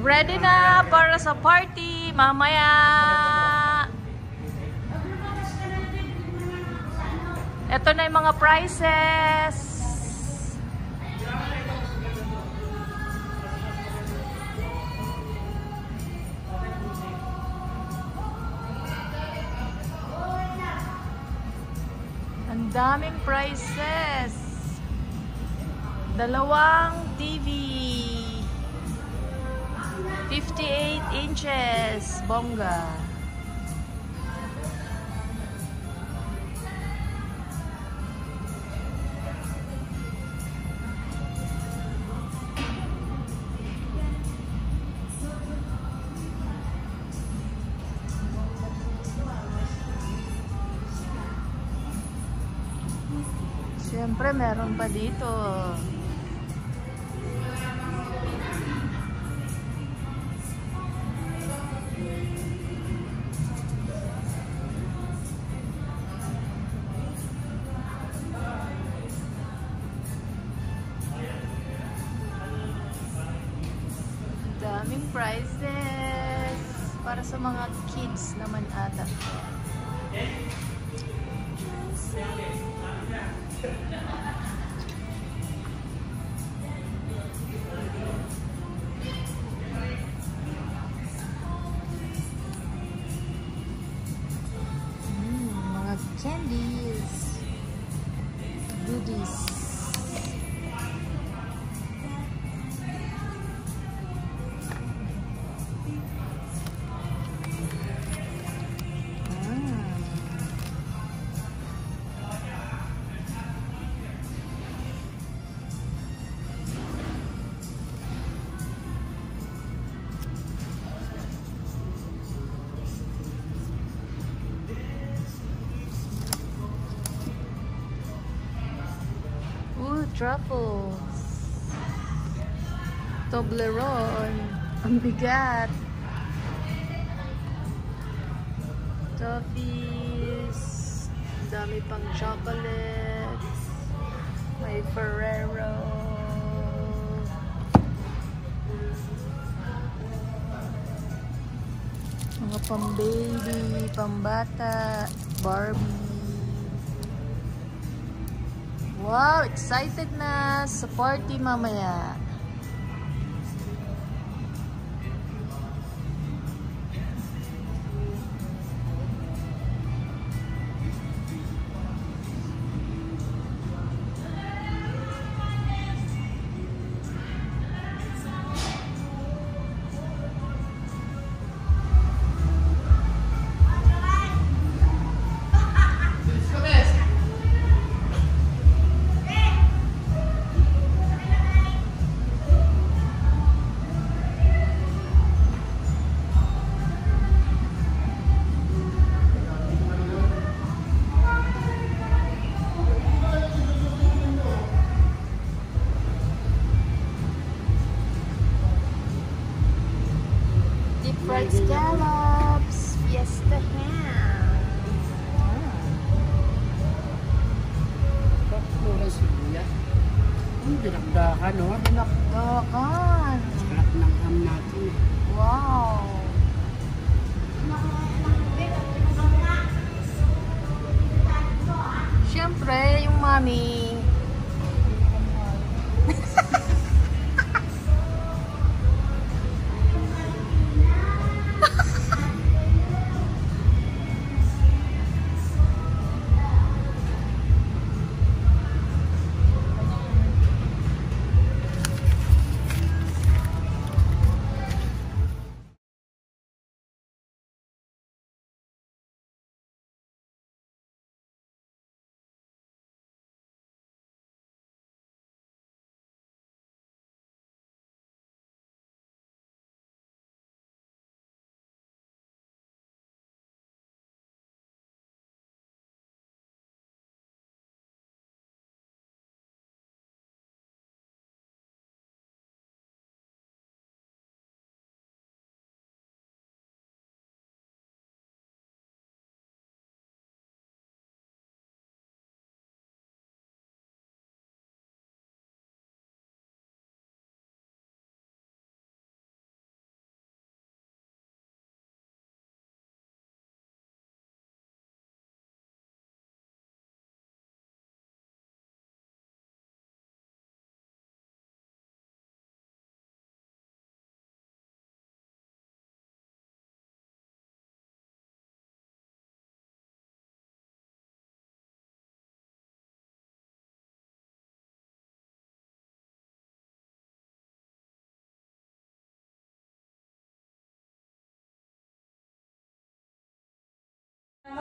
Ready na para sa party mamaya. Ito na yung mga prices. Ang daming prices. Dalawang TV. 58 inches. Bongga. Siyempre, meron pa dito. Daming prices para sa mga kids naman ata. Mga candies, goodies. Truffles. Toblerone. Ang bigat. Toffees. Dami pang chocolates. May Ferrero. Mga pang-baby, pang-bata, Barbie. Wow, excited na sa party mamaya. Fried scallops, Fiesta ham. Mura siya. Dinakdakan, no? Dinakdakan. Sarap ng ham natin. Wow. Siyempre, yung mami.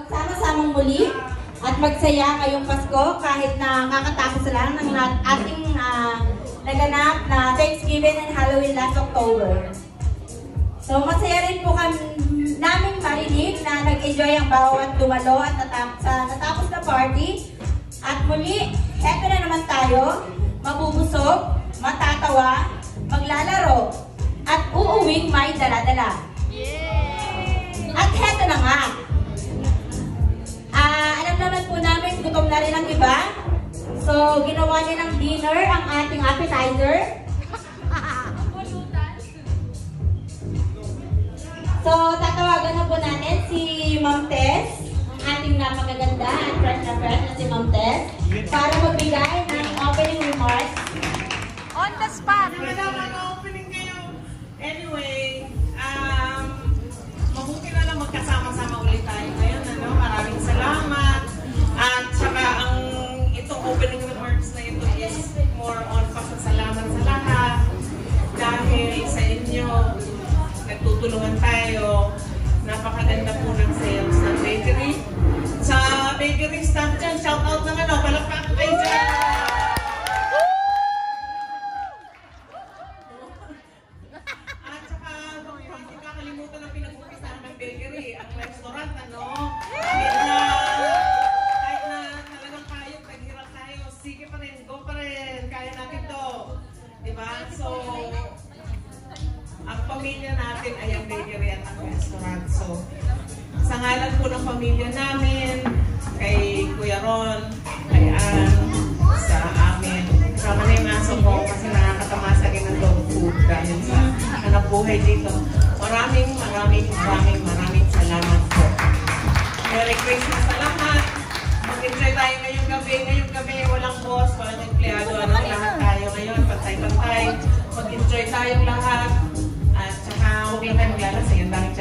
magsama-samang muli at magsaya ngayong Pasko kahit na kakatapos lang ng ating naganap na Thanksgiving and Halloween last October. So masaya rin po naming marinig na nag-enjoy ang bawat dumalo at natapos na party. At muli, heto na naman tayo, mabubusog, matatawa, maglalaro, at uuwing may dala-dala. At heto na nga. Alam naman po namin, gutom na rin ang iba. So, ginawa niya ng dinner ang ating appetizer. So, tatawagan na po natin si Ma'am Tess, ang ating napakaganda at fresh na si Ma'am Tess, para magbigay ng opening remarks. On the spot! Opening kayo. Anyway, mabuti na lang magkasama-sama ulit tayo ngayon. Maraming salamat. At saka itong opening remarks na ito is more on pasasalamat sa lahat. Dahil sa inyo, nagtutulungan tayo. Napakaganda po ng sales ng bakery. Sa bakery staff dyan, shout out naman palakpak kayo dyan! At saka, hindi kakalimutan ang pinag-upisahan ng bakery, ang restaurant, kahit na talagang kayo, naghirap tayo, sige pa rin, go pa rin, kaya natin to. Diba? So, ang pamilya natin ay ang bakery at ang restaurant. So, sa ngalan po ng pamilya namin, kay Kuya Ron, kay Ann, sa amin. Kasama na yung aso ko kasi nakakatamasa ng dog food dahil sa anak buhay dito. Maraming salamat po. Merry Christmas sa lahat. Mag-enjoy tayo ngayong gabi. Ngayong gabi, walang boss, walang empleyado. Lahat tayo ngayon, pantay-pantay. Mag-enjoy tayong lahat. At saka huwag lang tayo maglalasing. Ang dami